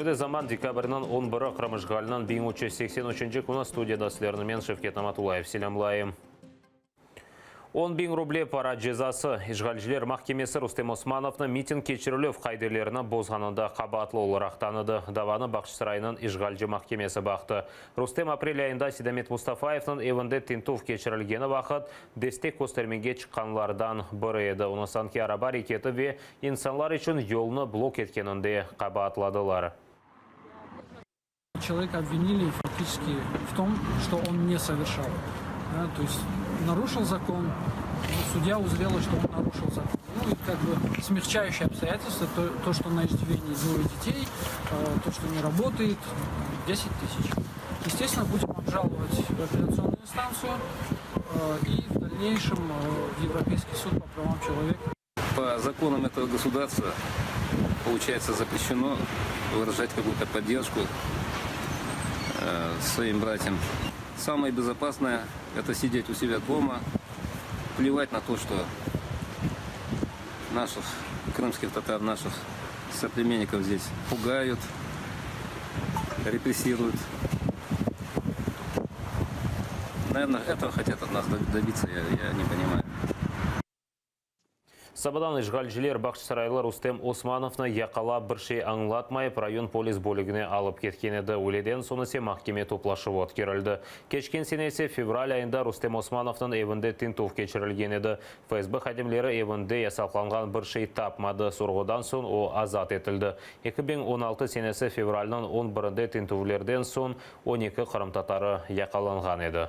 Эфирде заман декабрьнан 11 Крамышгалынан 1383 күні студияда сілеріні мен Шевкет Аматулаев селямлайым. 10 000 рублей пара жезасы. Ишгалжілер махкемесі Рустем Османовны митинг кечірілів қайдерлеріні бозғанында қабатлы оларақ таныды. Даваны Бақшысырайының Ишгалжы махкемесі бақты. Рустем апрель айында Седамет Мустафаевның евінде тентув кечірілгені вақыт дестек көстермеге шыққанлардан бірі еді. Оны санки араба рекеті ве инсанлар үшін елны блок еткенінде қабатладылар. Человека обвинили фактически в том, что он не совершал. Да, то есть нарушил закон, судья узрела, что он нарушил закон. Ну и как бы смягчающие обстоятельства, то что на иждивении 2 детей, то, что не работает, 10 тысяч. Естественно, будем обжаловать в апелляционную инстанцию и в дальнейшем в Европейский суд по правам человека. По законам этого государства, получается, запрещено выражать какую-то поддержку своим братьям. Самое безопасное – это сидеть у себя дома, плевать на то, что наших крымских татар, наших соплеменников здесь пугают, репрессируют. Наверное, этого хотят от нас добиться, я не понимаю. Сабадан Ишгалжілер Бақшысырайлы Рустем Османовны яқала біршей аңлатмай район полис бөлігіне алып кеткен еді. Өледен сонысы махкеме топлашып өткерілді. Кешкен сенесе февраль айында Рустем Османовның евінде тентув кечірілген еді. ФСБ хадимлері евінде ясақланған біршей тапмады. Сұрғыдан соң о азат етілді. 2016 сенесі февральнан 11-де тентувлерден соң 12 қырым татары яқаланған еді.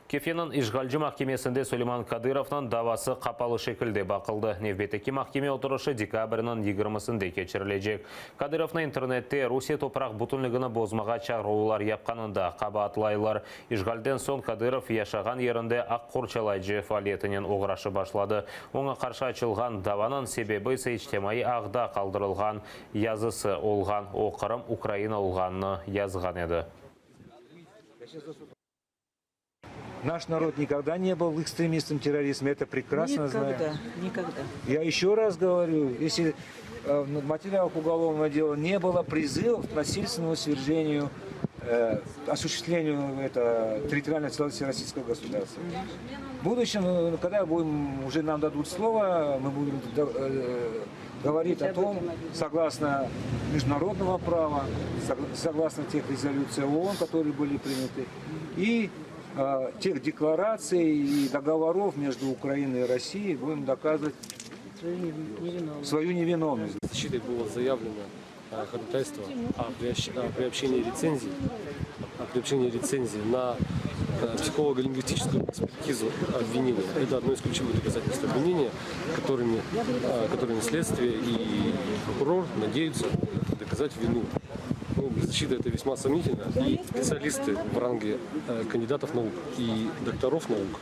Кефенің Ишгалжы махкемесінде Сулейман Кадыровның давасы қапалы шекілде бақылды. Невбетеки махкеме отырышы декабрінің 20-сінде кечірілежек. Кадыровны интернетте Русия топырақ бұтынлығыны бозмаға чағырулар япқанында қабатлайлар. Ишгалден соң Кадыров яшаған ерінде ақ қорчалайжы фалетінен оғырашы башлады. Оңа қаршы açылған даванын себебі сейчтемайы ағда қалдырылған язысы олған, оқырым Украина олғанны язған еді. Наш народ никогда не был экстремистом, террористом, это прекрасно знаем. Никогда. Я еще раз говорю, если в материалах уголовного дела не было призывов к насильственному свержению, осуществлению территориальной целостности российского государства. В будущем, когда уже нам дадут слово, мы будем говорить о том, согласно международного права, согласно тех резолюций ООН, которые были приняты, и тех деклараций и договоров между Украиной и Россией будем доказывать свою невиновность. Защитой было заявлено ходатайство о приобщении лицензии на психолого-лингвистическую экспертизу обвинения. Это одно из ключевых доказательств обвинения, которыми следствие и прокурор надеются доказать вину. Защита это весьма сомнительно, и специалисты в ранге кандидатов наук и докторов наук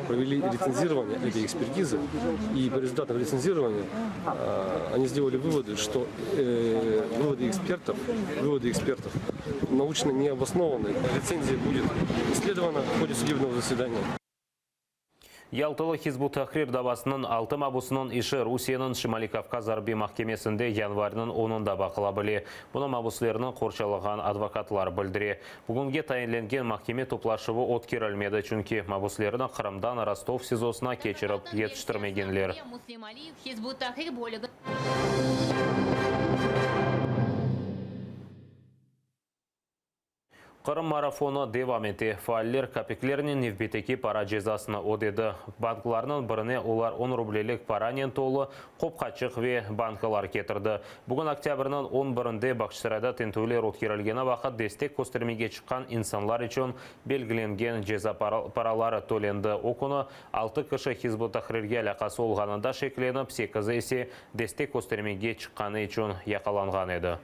провели лицензирование этой экспертизы, и по результатам лицензирования они сделали выводы, что выводы экспертов научно не обоснованы. Лицензия будет исследована в ходе судебного заседания. Ялтылы Хизбут Тахрир давасының 6 мабусының іші Русияның Шимали Кавказ Арби махкемесінде январының 10-да бақылабылы. Бұны мабуслерінің қоршалаған адвокатлар білдіре. Бүгінге тайынленген махкеме топлашывы өткерілмеді, чүнки мабуслерінің Қырымдан Ростов СИЗОсына кечіріп етіштірмегенлер. Қырым марафоны девам еті. Фааллер капеклерінен невбетеки пара жезасына одеді. Банкыларының біріне олар 10 рублелік паранен толы қопқачық ве банкалар кетірді. Бүгін октябрінің 11-де Бақшысырайда тентулер өткерілгені вақыт дестек көстермеге шыққан инсанлар үшін белгіленген жеза паралары төленді. Окуны 6 кіші Хизбут Тахрирге алақасы олғанында шекленіп, 8 есе дестек көстермеге шыққаны үшін яқаланған еді.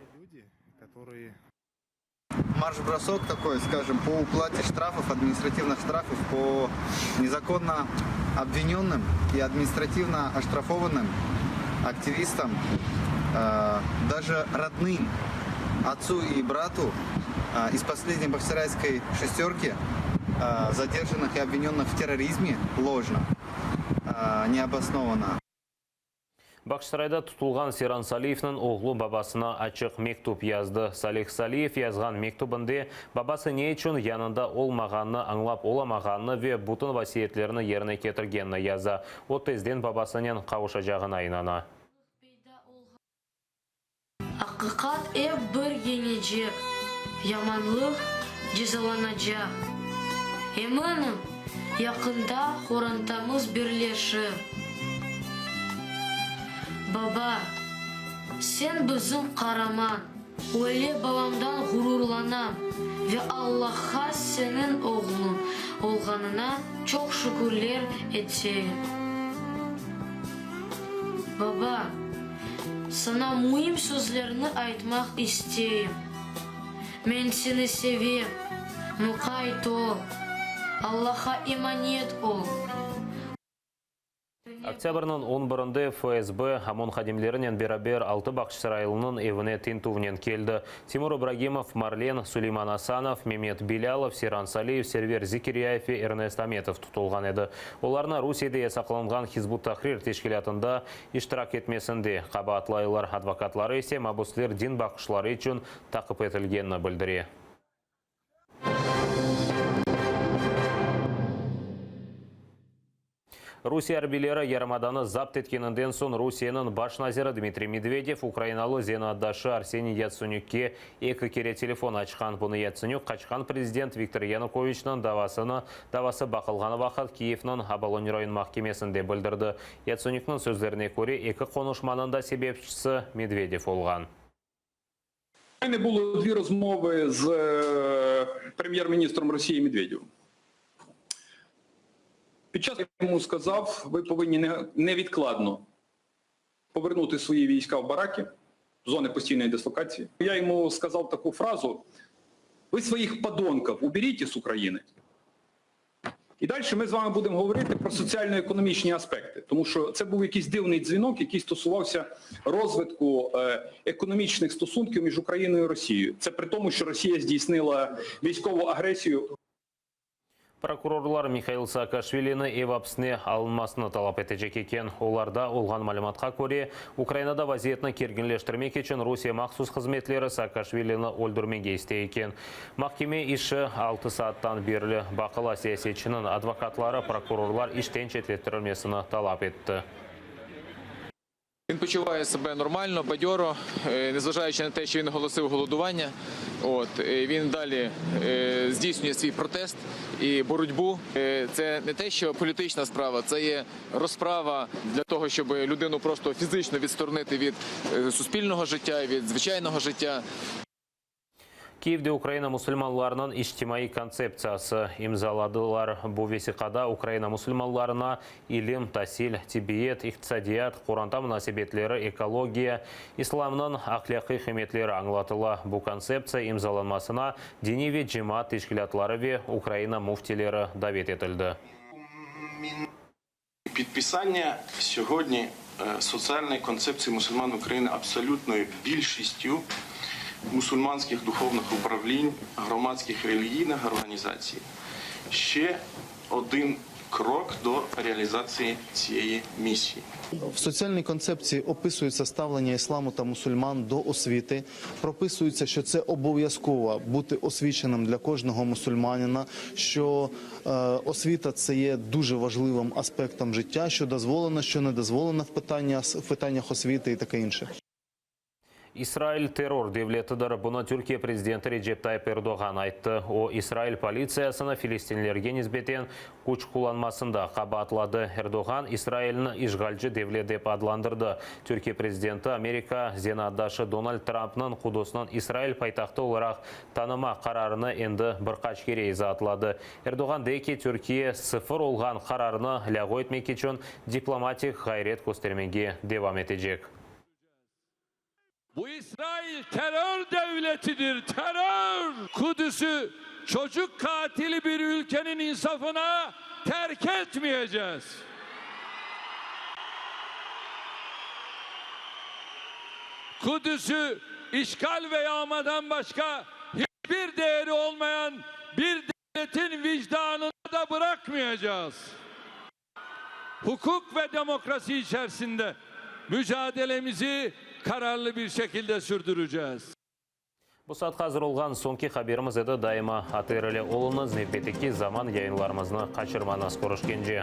Марш-бросок такой, скажем, по уплате штрафов, административных штрафов по незаконно обвиненным и административно оштрафованным активистам, даже родным, отцу и брату из последней бахчисарайской шестерки задержанных и обвиненных в терроризме ложно. необоснованно. Бақшсарайда тұтылған Серан Салиевнің оғлы бабасына ачық мектуб язды. Салих Салиев язған мектубынды бабасы не үшін янында олмағанны, аңлап оламағанны ве бұтын васиетлеріні еріне кетіргенні яза. От тезден бабасының қауыша жағына айнана. Ақиқат бір генежек, яманлық жезаланacak. Eminim yakında хорантамыз бірлешіп. Baba, sen bizim qaraman, öyle babamdan gururlanam ve Allah'a senin oğlun olğanına çok şükürler edeyim. Baba, sana mühim sözlerini aytmak isteyim. Ben seni seveyim, muqayt ol, Allah'a emanet ol. Октябрьнің 11-інде ФСБ Хамон хадимлерінен берабер 6 Бақшсарайлының евіне тентувнен келді. Тимур Ибрагимов, Марлен, Сулейман Асанов, Мемет Билялов, Серан Салиев, Сервер Зикирияев и Эрнест Аметов тұтылған еді. Оларына Русияда сақланған Хизбут Тахрир тешкілятында иштирак етмесінде. Қабатлайлар адвокатлары есе мабуслер дин бақшылары үшін тақып етілгенні білдіре. Русия арбилері Ярмаданы запт еткенінден сон Русияның баш назирі Дмитрий Медведев Украиналы зенаддашы Арсений Яценюкке екі кере телефон açқан. Бұны Яценюк қачқан президент Виктор Януковичның давасы бақылғаны вақыт Киевның Абалон район махкемесінде білдірді. Яценюктың сөздеріне көре екі қонушманың да себепшісі Медведев олған. У мене було дві розмови з прем'єр-міністром Росії Медведєвим. Під час я йому сказав, ви повинні невідкладно повернути свої війська в бараки, в зони постійної дислокації. Я йому сказав таку фразу: ви своїх подонків уберіть із України. І далі ми з вами будемо говорити про соціально-економічні аспекти. Тому що це був якийсь дивний дзвінок, який стосувався розвитку економічних стосунків між Україною і Росією. Це при тому, що Росія здійснила військову агресію. Прокурорлар Михаил Саакашвилини евапсіне алынмасыны талап етecek екен. Оларда олған мәліметқа көре, Украинада вазиетні кергенлештірмек үшін Русия мақсус қызметлері Саакашвилини өлдірмеге істей екен. Махкеме іші 6 сааттан берілі. Бақыла саясетшінің адвокатлары прокурорлар іштен шетлеттірілмесіні талап етті. Він почуває себе нормально, бадьоро, незважаючи на те, що він оголосив голодування. Він далі здійснює свій протест і боротьбу. Це не те, що політична справа, це є розправа для того, щоб людину просто фізично відсторонити від суспільного життя, від звичайного життя. Киевде Украина мусульманларының иштимаи концепциясы имзаладылар. Бұл весиқада Украина мусульманларына илим, тасил, тибиет, иқтисадият, Құранда мұнасибетлері, экология, исламның ақляқи химетлері аңлатыла. Бұл концепция имзаланмасына диневи джимат тешкілатлары ве Украина муфтилері давет етілді. Підписання сьогодні соціальної концепції мусульман України абсолютною більшістю мусульманських духовних управлінь, громадських релігійних організацій. Ще один крок до реалізації цієї місії. В соціальній концепції описується ставлення ісламу та мусульман до освіти. Прописується, що це обов'язково бути освіченим для кожного мусульманина, що освіта – це є дуже важливим аспектом життя, що дозволено, що не дозволено в питаннях освіти і таке інше. Израиль террор девлетідір. Бұны Түркия президенті Реджеп Тайып Эрдоған айтты. О Израиль полициясына филистинлерге низбетен күч куланмасында қабатлады. Эрдоған Израильны ишгалчы девлет деп адландырды. Түркия президенті Америка зенаддашы Дональд Трампның Кудосынан Израиль пайтақты оларақ таныма қарарыны енді бірқач керей затлады. Эрдоған дейке Түркия sıfır олған қарарыны ләғу етмек үшін дипломатик ғайрет көстермеге девам етecek. Bu İsrail terör devletidir, terör! Kudüs'ü çocuk katili bir ülkenin insafına terk etmeyeceğiz. Kudüs'ü işgal ve yağmadan başka hiçbir değeri olmayan bir devletin vicdanına da bırakmayacağız. hukuk ve demokrasi içerisinde mücadelemizi kararlı bir şekilde sürdüreceğiz. Bu saat hazır olgan sonki haberimiz edi. Daima atırılı olunuz. Nepeteki zaman yayınlarımızını kaçırmanız. Koruş kenji.